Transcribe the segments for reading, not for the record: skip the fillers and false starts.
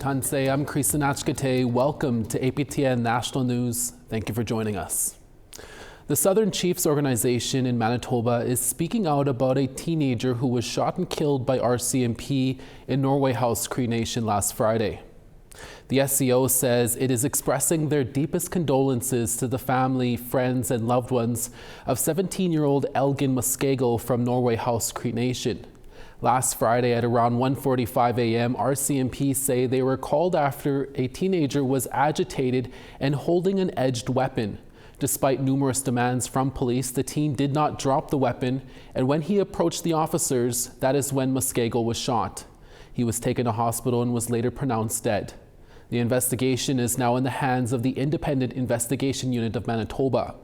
Tanse, I'm Krisanachkate. Welcome to APTN National News. Thank you for joining us. The Southern Chiefs organization in Manitoba is speaking out about a teenager who was shot and killed by RCMP in Norway House Cree Nation last Friday. The SCO says it is expressing their deepest condolences to the family, friends, and loved ones of 17-year-old Elgin Muskego from Norway House Cree Nation. Last Friday at around 1:45 a.m., RCMP say they were called after a teenager was agitated and holding an edged weapon. Despite numerous demands from police, the teen did not drop the weapon, and when he approached the officers, that is when Muskego was shot. He was taken to hospital and was later pronounced dead. The investigation is now in the hands of the Independent Investigation Unit of Manitoba.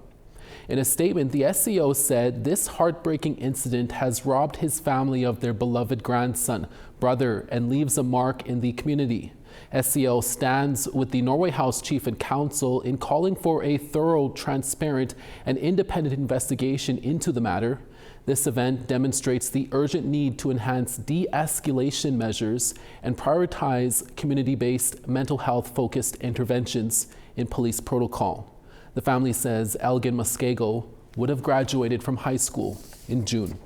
In a statement, the SCO said this heartbreaking incident has robbed his family of their beloved grandson, brother, and leaves a mark in the community. SCO stands with the Norway House Chief and Council in calling for a thorough, transparent, and independent investigation into the matter. This event demonstrates the urgent need to enhance de-escalation measures and prioritize community-based mental health-focused interventions in police protocol. The family says Elgin Muskego would have graduated from high school in June.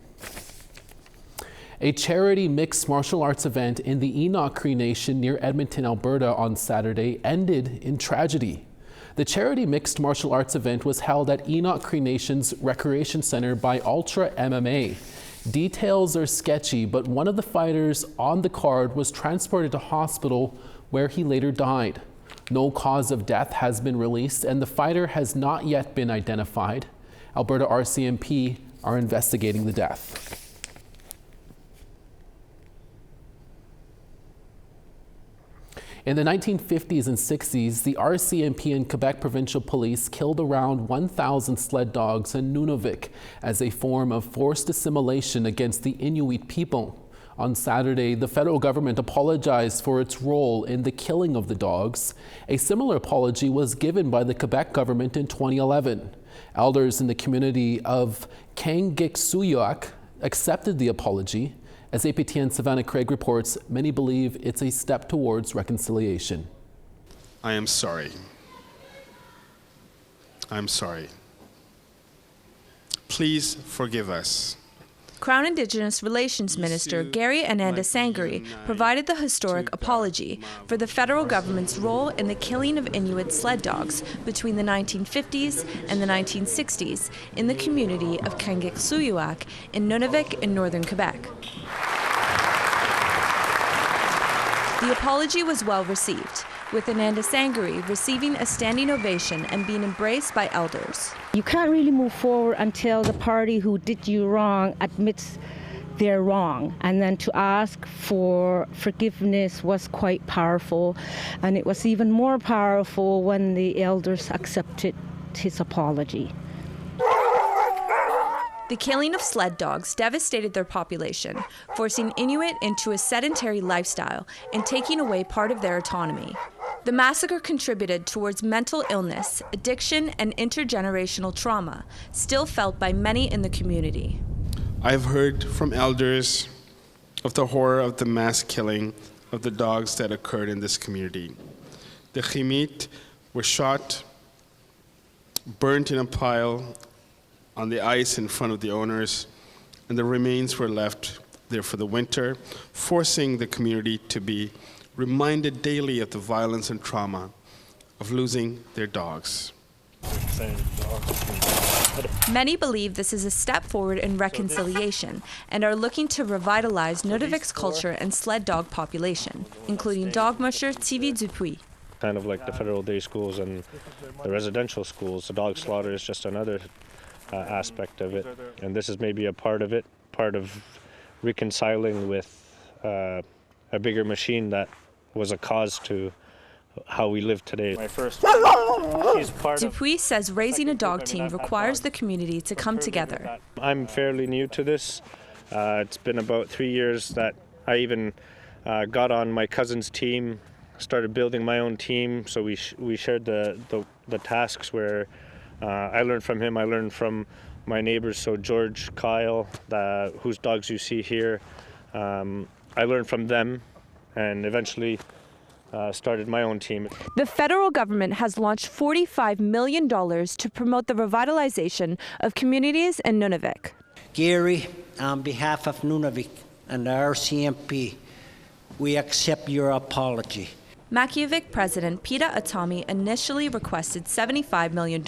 A charity mixed martial arts event in the Yukon Cree Nation near Edmonton, Alberta on Saturday ended in tragedy. The charity mixed martial arts event was held at Yukon Cree Nation's Recreation Center by Ultra MMA. Details are sketchy, but one of the fighters on the card was transported to hospital where he later died. No cause of death has been released and the fighter has not yet been identified. Alberta RCMP are investigating the death. In the 1950s and 60s, the RCMP and Quebec Provincial Police killed around 1,000 sled dogs in Nunavik as a form of forced assimilation against the Inuit people. On Saturday, the federal government apologized for its role in the killing of the dogs. A similar apology was given by the Quebec government in 2011. Elders in the community of Kangiksuyuak accepted the apology. As APTN Savannah Craig reports, many believe it's a step towards reconciliation. I am sorry. I'm sorry. Please forgive us. Crown Indigenous Relations Minister Gary Ananda Sangari provided the historic apology for the federal government's role in the killing of Inuit sled dogs between the 1950s and the 1960s in the community of Kangiksuyuak in Nunavik in northern Quebec. The apology was well received, with Ananda Sangari receiving a standing ovation and being embraced by elders. You can't really move forward until the party who did you wrong admits they're wrong. And then to ask for forgiveness was quite powerful. And it was even more powerful when the elders accepted his apology. The killing of sled dogs devastated their population, forcing Inuit into a sedentary lifestyle and taking away part of their autonomy. The massacre contributed towards mental illness, addiction, and intergenerational trauma, still felt by many in the community. I've heard from elders of the horror of the mass killing of the dogs that occurred in this community. The Khimit were shot, burnt in a pile on the ice in front of the owners, and the remains were left there for the winter, forcing the community to be reminded daily of the violence and trauma of losing their dogs. Many believe this is a step forward in reconciliation and are looking to revitalize Nunavik's culture and sled dog population, including dog musher Tivi Dupuis. Kind of like the federal day schools and the residential schools, the dog slaughter is just another aspect of it, and this is maybe a part of it, part of reconciling with a bigger machine that was a cause to how we live today. Dupuis says raising a dog team requires the community to come together. I'm fairly new to this. It's been about 3 years that I even got on my cousin's team, started building my own team, so we shared the tasks where I learned from him, I learned from my neighbors, so George, Kyle, whose dogs you see here. I learned from them, and eventually started my own team. The federal government has launched $45 million to promote the revitalization of communities in Nunavik. Gary, on behalf of Nunavik and the RCMP, we accept your apology. Makiyavik President Peta Atami initially requested $75 million.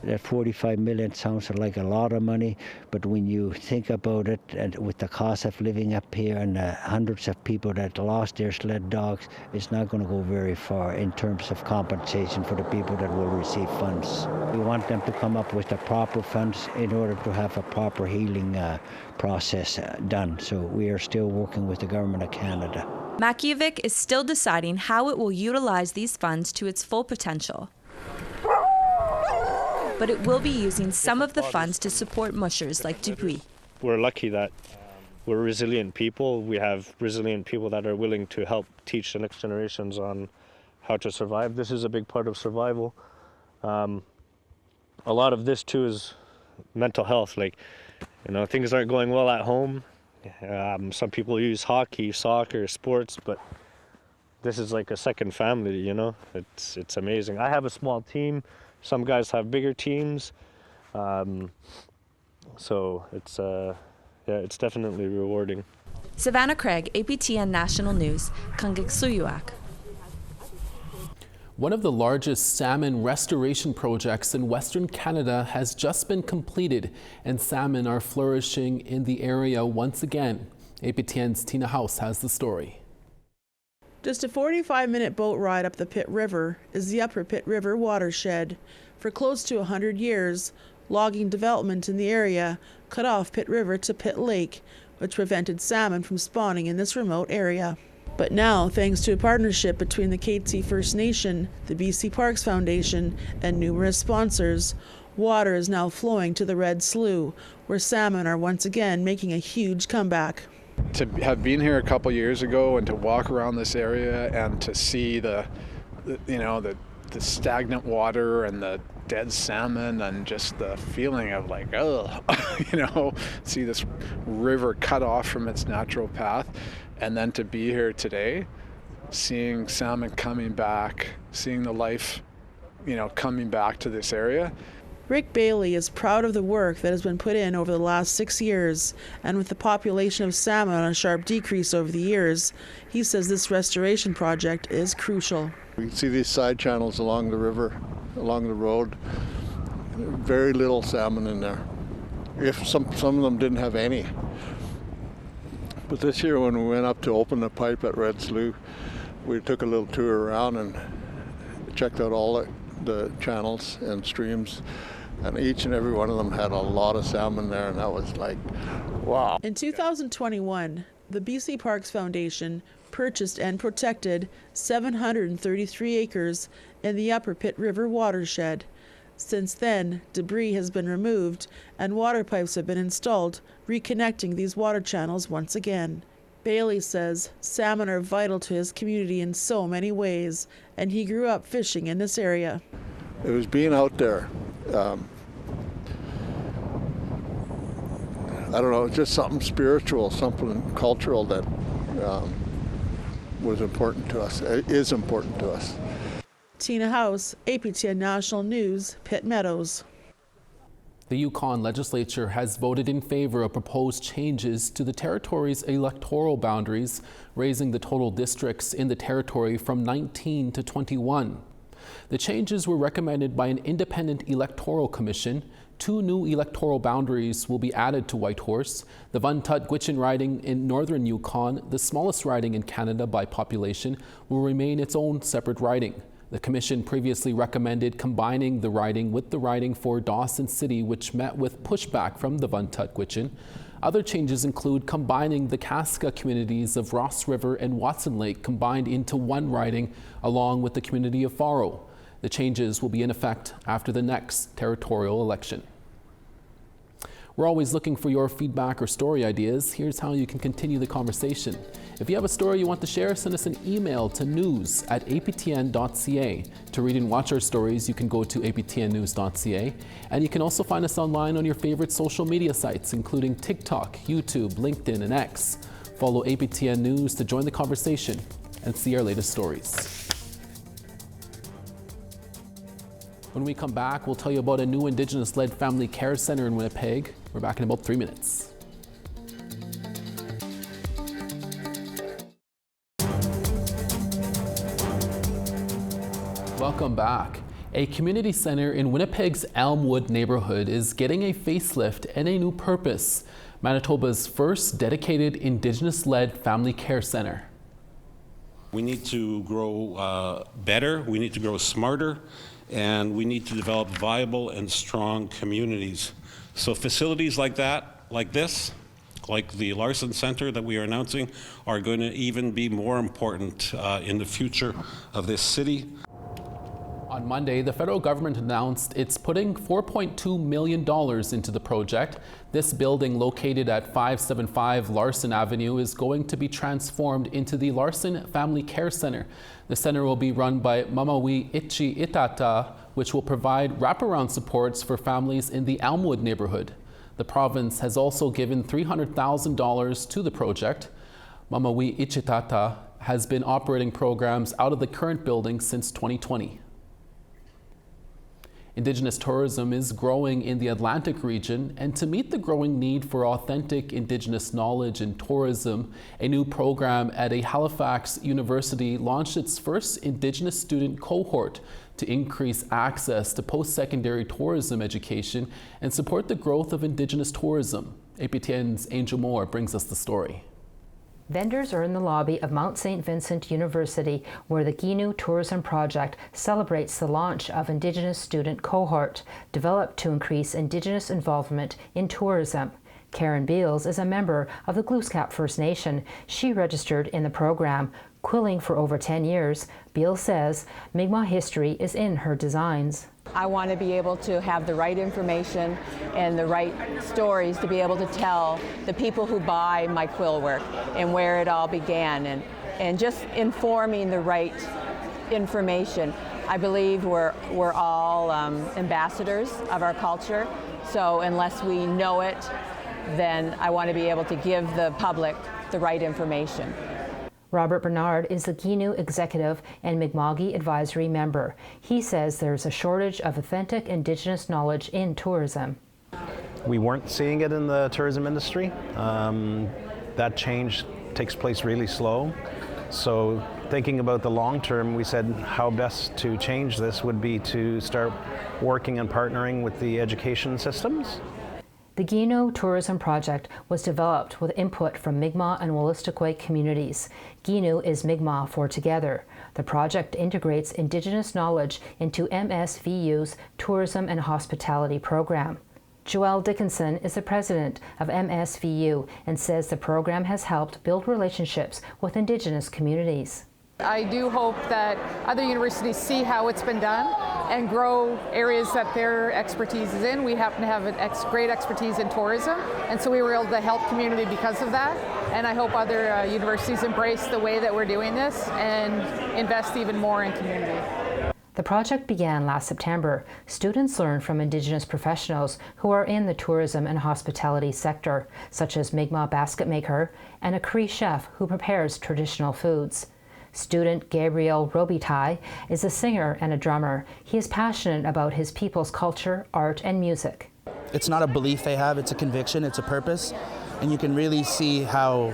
That 45 million sounds like a lot of money, but when you think about it, and with the cost of living up here and the hundreds of people that lost their sled dogs, it's not going to go very far in terms of compensation for the people that will receive funds. We want them to come up with the proper funds in order to have a proper healing process done. So we are still working with the Government of Canada. Makiyavik is still deciding how it will utilize these funds to its full potential. But it will be using some of the funds to support mushers like Dupuis. We're lucky that we're resilient people. We have resilient people that are willing to help teach the next generations on how to survive. This is a big part of survival. A lot of this too is mental health. Like, things aren't going well at home. Some people use hockey, soccer, sports, but this is like a second family, It's amazing. I have a small team. Some guys have bigger teams, so it's definitely rewarding. Savannah Craig, APTN National News, Kangiksuyuak. One of the largest salmon restoration projects in Western Canada has just been completed, and salmon are flourishing in the area once again. APTN's Tina House has the story. Just a 45-minute boat ride up the Pitt River is the Upper Pitt River watershed. For close to 100 years, logging development in the area cut off Pitt River to Pitt Lake, which prevented salmon from spawning in this remote area. But now, thanks to a partnership between the Katzie First Nation, the BC Parks Foundation, and numerous sponsors, water is now flowing to the Red Slough, where salmon are once again making a huge comeback. To have been here a couple years ago and to walk around this area and to see the stagnant water and the dead salmon and just the feeling of like, see this river cut off from its natural path, and then to be here today, seeing salmon coming back, seeing the life, coming back to this area. Rick Bailey is proud of the work that has been put in over the last 6 years, and with the population of salmon on a sharp decrease over the years, he says this restoration project is crucial. We can see these side channels along the river, along the road. Very little salmon in there. If some of them didn't have any. But this year when we went up to open the pipe at Red Slough, we took a little tour around and checked out all the channels and streams, and each and every one of them had a lot of salmon there, and that was like, wow. In 2021, the BC Parks Foundation purchased and protected 733 acres in the Upper Pitt River watershed. Since then, debris has been removed and water pipes have been installed, reconnecting these water channels once again. Bailey says salmon are vital to his community in so many ways, and he grew up fishing in this area. It was being out there. I don't know, just something spiritual, something cultural that was important to us, is important to us. Tina House, APTN National News, Pitt Meadows. The Yukon legislature has voted in favor of proposed changes to the territory's electoral boundaries, raising the total districts in the territory from 19 to 21. The changes were recommended by an independent electoral commission. 2 new electoral boundaries will be added to Whitehorse. The Vuntut-Gwitchin riding in northern Yukon, the smallest riding in Canada by population, will remain its own separate riding. The commission previously recommended combining the riding with the riding for Dawson City, which met with pushback from the Vuntut-Gwitchin. Other changes include combining the Casca communities of Ross River and Watson Lake combined into one riding, along with the community of Faro. The changes will be in effect after the next territorial election. We're always looking for your feedback or story ideas. Here's how you can continue the conversation. If you have a story you want to share, send us an email to news@aptn.ca. To read and watch our stories, you can go to aptnnews.ca. And you can also find us online on your favorite social media sites, including TikTok, YouTube, LinkedIn, and X. Follow APTN News to join the conversation. and see our latest stories. When we come back, we'll tell you about a new Indigenous-led family care center in Winnipeg. We're back in about 3 minutes. Welcome back. A community center in Winnipeg's Elmwood neighborhood is getting a facelift and a new purpose. Manitoba's first dedicated Indigenous-led family care center. We need to grow better, we need to grow smarter, and we need to develop viable and strong communities. So facilities like that, like this, like the Larson Center that we are announcing, are going to even be more important in the future of this city. On Monday, the federal government announced it's putting $4.2 million into the project. This building, located at 575 Larson Avenue, is going to be transformed into the Larson Family Care Center. The center will be run by Mamawi Ichi Itata, which will provide wraparound supports for families in the Elmwood neighborhood. The province has also given $300,000 to the project. Mamawi Ichitata has been operating programs out of the current building since 2020. Indigenous tourism is growing in the Atlantic region, and to meet the growing need for authentic Indigenous knowledge and tourism, a new program at a Halifax university launched its first Indigenous student cohort to increase access to post-secondary tourism education and support the growth of Indigenous tourism. APTN's Angel Moore brings us the story. Vendors are in the lobby of Mount St. Vincent University, where the Ginu Tourism Project celebrates the launch of Indigenous student cohort, developed to increase Indigenous involvement in tourism. Karen Beals is a member of the Glooscap First Nation. She registered in the program. Quilling for over 10 years, Beals says Mi'kmaq history is in her designs. I want to be able to have the right information and the right stories to be able to tell the people who buy my quill work and where it all began, and just informing the right information. I believe we're all ambassadors of our culture, so unless we know it, then I want to be able to give the public the right information. Robert Bernard is the Ginu Executive and Mi'kma'ki Advisory Member. He says there's a shortage of authentic Indigenous knowledge in tourism. We weren't seeing it in the tourism industry. That change takes place really slow. So thinking about the long term, we said how best to change this would be to start working and partnering with the education systems. The Ginu Tourism Project was developed with input from Mi'kmaq and Wolastoqey communities. Ginu is Mi'kmaq for together. The project integrates Indigenous knowledge into MSVU's Tourism and Hospitality program. Joelle Dickinson is the president of MSVU and says the program has helped build relationships with Indigenous communities. I do hope that other universities see how it's been done and grow areas that their expertise is in. We happen to have great expertise in tourism, and so we were able to help community because of that. And I hope other universities embrace the way that we're doing this and invest even more in community. The project began last September. Students learn from Indigenous professionals who are in the tourism and hospitality sector, such as Mi'kmaq basket maker and a Cree chef who prepares traditional foods. Student Gabriel Robitaille is a singer and a drummer. He is passionate about his people's culture, art, and music. It's not a belief they have, it's a conviction, it's a purpose, and you can really see how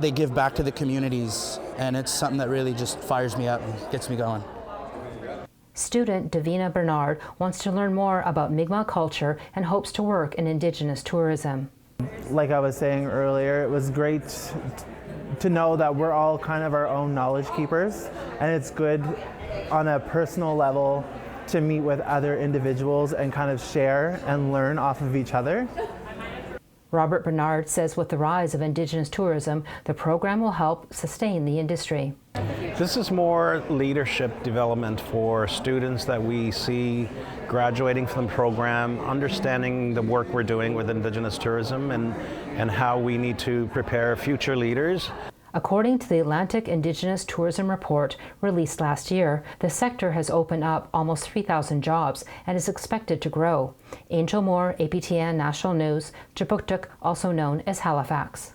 they give back to the communities, and it's something that really just fires me up and gets me going. Student Davina Bernard wants to learn more about Mi'kmaq culture and hopes to work in Indigenous tourism. Like I was saying earlier, it was great to know that we're all kind of our own knowledge keepers, and it's good on a personal level to meet with other individuals and kind of share and learn off of each other. Robert Bernard says with the rise of Indigenous tourism, the program will help sustain the industry. This is more leadership development for students that we see graduating from the program, understanding the work we're doing with Indigenous tourism and how we need to prepare future leaders. According to the Atlantic Indigenous Tourism Report released last year, the sector has opened up almost 3,000 jobs and is expected to grow. Angel Moore, APTN National News, Jabuktuk, also known as Halifax.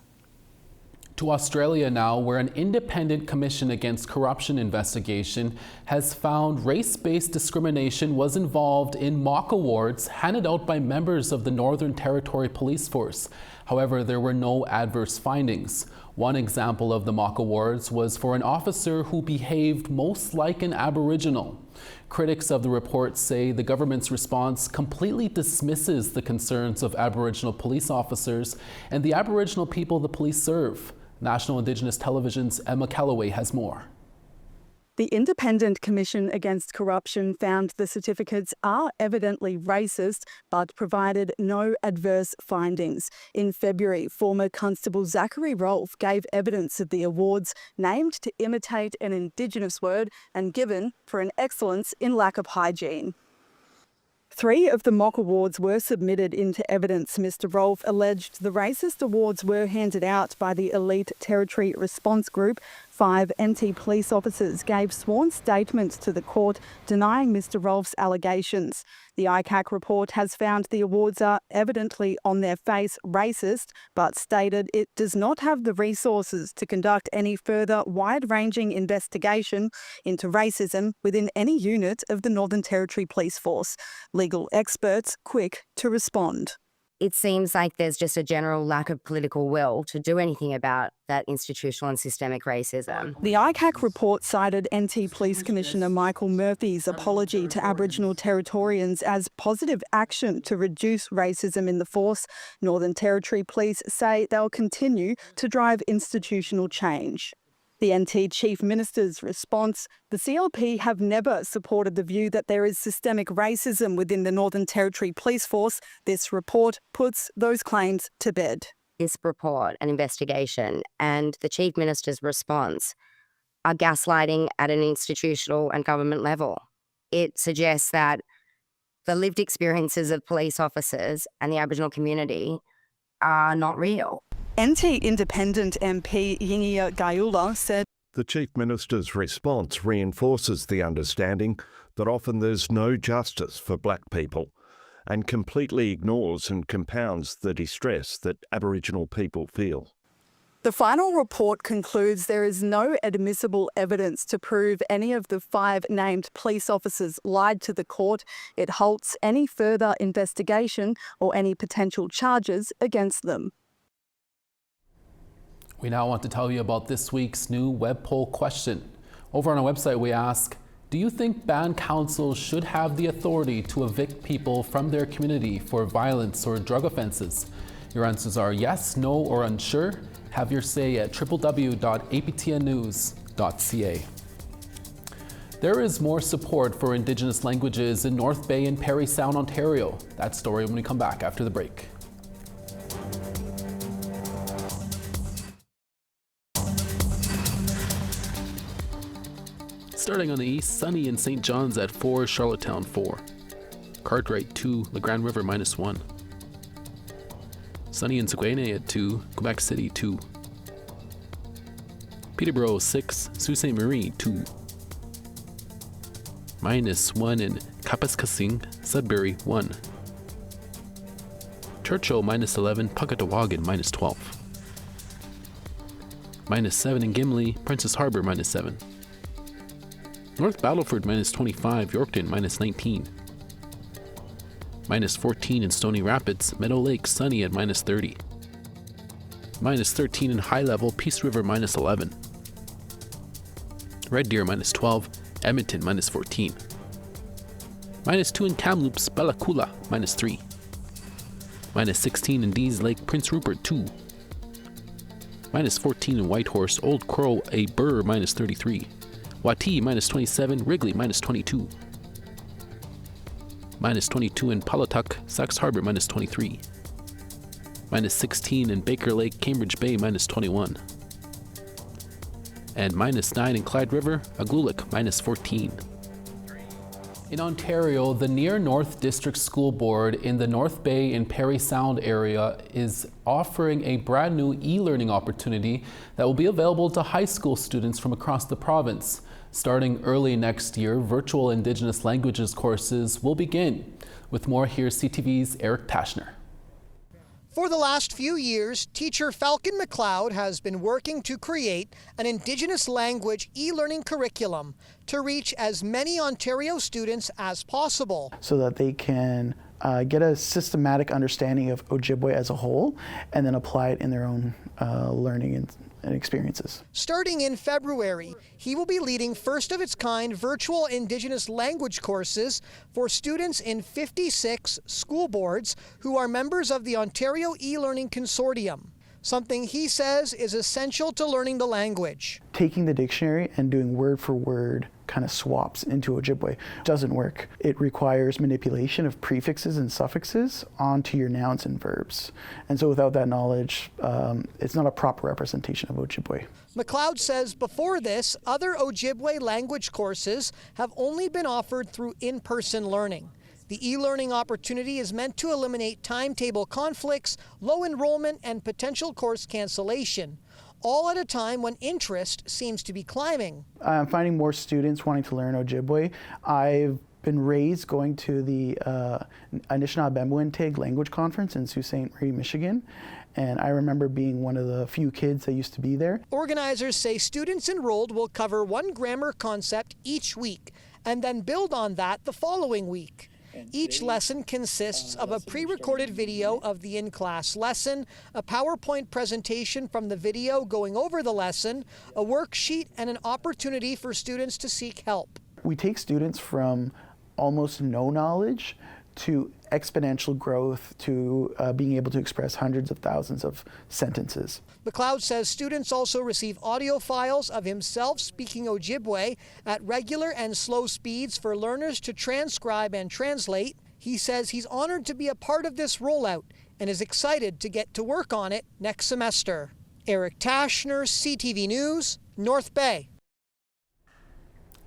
To Australia now, where an independent commission against corruption investigation has found race-based discrimination was involved in mock awards handed out by members of the Northern Territory Police Force. However, there were no adverse findings. One example of the mock awards was for an officer who behaved most like an Aboriginal. Critics of the report say the government's response completely dismisses the concerns of Aboriginal police officers and the Aboriginal people the police serve. National Indigenous Television's Emma Calloway has more. The Independent Commission Against Corruption found the certificates are evidently racist, but provided no adverse findings. In February, former Constable Zachary Rolfe gave evidence of the awards named to imitate an Indigenous word and given for an excellence in lack of hygiene. 3 of the mock awards were submitted into evidence. Mr. Rolfe alleged the racist awards were handed out by the Elite Territory Response Group. 5 NT police officers gave sworn statements to the court denying Mr. Rolfe's allegations. The ICAC report has found the awards are evidently on their face racist, but stated it does not have the resources to conduct any further wide-ranging investigation into racism within any unit of the Northern Territory Police Force. Legal experts quick to respond. It seems like there's just a general lack of political will to do anything about that institutional and systemic racism. The ICAC report cited NT Police Commissioner Michael Murphy's apology to Aboriginal Territorians as positive action to reduce racism in the force. Northern Territory Police say they'll continue to drive institutional change. The NT Chief Minister's response: the CLP have never supported the view that there is systemic racism within the Northern Territory Police Force. This report puts those claims to bed. This report, an investigation, and the Chief Minister's response are gaslighting at an institutional and government level. It suggests that the lived experiences of police officers and the Aboriginal community are not real. NT Independent MP Yingia Gayula said the Chief Minister's response reinforces the understanding that often there's no justice for black people and completely ignores and compounds the distress that Aboriginal people feel. The final report concludes there is no admissible evidence to prove any of the 5 named police officers lied to the court. It halts any further investigation or any potential charges against them. We now want to tell you about this week's new web poll question. Over on our website, we ask, do you think band councils should have the authority to evict people from their community for violence or drug offenses? Your answers are yes, no, or unsure. Have your say at www.aptnnews.ca. There is more support for Indigenous languages in North Bay and Parry Sound, Ontario. That story when we come back after the break. Starting on the east, sunny in St. John's at 4, Charlottetown 4. Cartwright 2, La Grande River -1. Sunny in Saguenay at 2, Quebec City 2. Peterborough 6, Sault Ste. Marie 2. -1 in Kapuskasing, Sudbury 1. Churchill -11, Puckatawagan -12. -7 in Gimli, Princess Harbour -7. North Battleford -25, Yorkton -19. -14 in Stony Rapids, Meadow Lake sunny at -30. -13 in High Level, Peace River -11. Red Deer -12, Edmonton -14. -2 in Kamloops, Bella Coola -3. -16 in Dease Lake, Prince Rupert 2. -14 in Whitehorse, Old Crow, A Burr -33. Wati -27, Wrigley -22. -22 in Palatuk, Sax Harbor -23. -16 in Baker Lake, Cambridge Bay -21. And -9 in Clyde River, Aglulik -14. In Ontario, the Near North District School Board in the North Bay and Parry Sound area is offering a brand new e-learning opportunity that will be available to high school students from across the province. Starting early next year, virtual Indigenous languages courses will begin. With more, here's CTV's Eric Tashner. For the last few years, teacher Falcon McLeod has been working to create an Indigenous language e-learning curriculum to reach as many Ontario students as possible. So that they can get a systematic understanding of Ojibwe as a whole and then apply it in their own learning and experiences. Starting in February, he will be leading first-of-its-kind virtual Indigenous language courses for students in 56 school boards who are members of the Ontario e-learning consortium, something he says is essential to learning the language. Taking the dictionary and doing word for word kind of swaps into Ojibwe doesn't work. It requires manipulation of prefixes and suffixes onto your nouns and verbs. And so without that knowledge, it's not a proper representation of Ojibwe. McLeod says before this, other Ojibwe language courses have only been offered through in-person learning. The e-learning opportunity is meant to eliminate timetable conflicts, low enrollment, and potential course cancellation, all at a time when interest seems to be climbing. I'm finding more students wanting to learn Ojibwe. I've been raised going to the Anishinaabe language conference in Sault Ste. Marie, Michigan, and I remember being one of the few kids that used to be there. Organizers say students enrolled will cover one grammar concept each week and then build on that the following week. Each lesson consists of a pre-recorded video of the in-class lesson, a PowerPoint presentation from the video going over the lesson, a worksheet, and an opportunity for students to seek help. We take students from almost no knowledge to exponential growth to being able to express hundreds of thousands of sentences. McLeod says students also receive audio files of himself speaking Ojibwe at regular and slow speeds for learners to transcribe and translate. He says he's honored to be a part of this rollout and is excited to get to work on it next semester. Eric Tashner, CTV News, North Bay.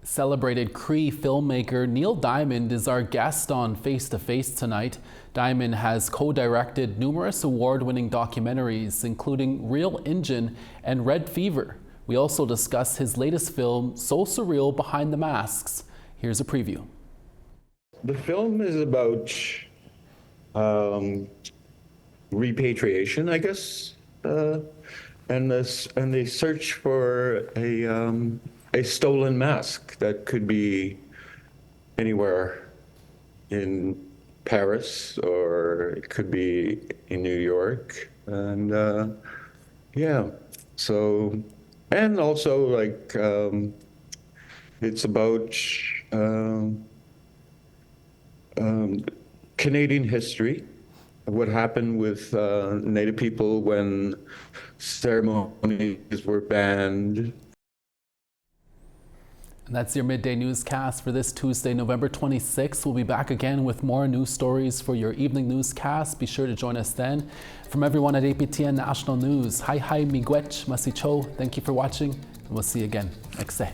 Celebrated Cree filmmaker Neil Diamond is our guest on Face to Face tonight. Diamond has co-directed numerous award-winning documentaries, including Real Injun and Red Fever. We also discuss his latest film, So Surreal Behind the Masks. Here's a preview. The film is about repatriation, I guess, and the search for a stolen mask that could be anywhere in Paris or it could be in New York. And yeah, so, and also like it's about Canadian history, what happened with Native people when ceremonies were banned. And that's your midday newscast for this Tuesday, November 26th. We'll be back again with more news stories for your evening newscast. Be sure to join us then. From everyone at APTN National News, hi miigwech masicho. Thank you for watching, and we'll see you again next day.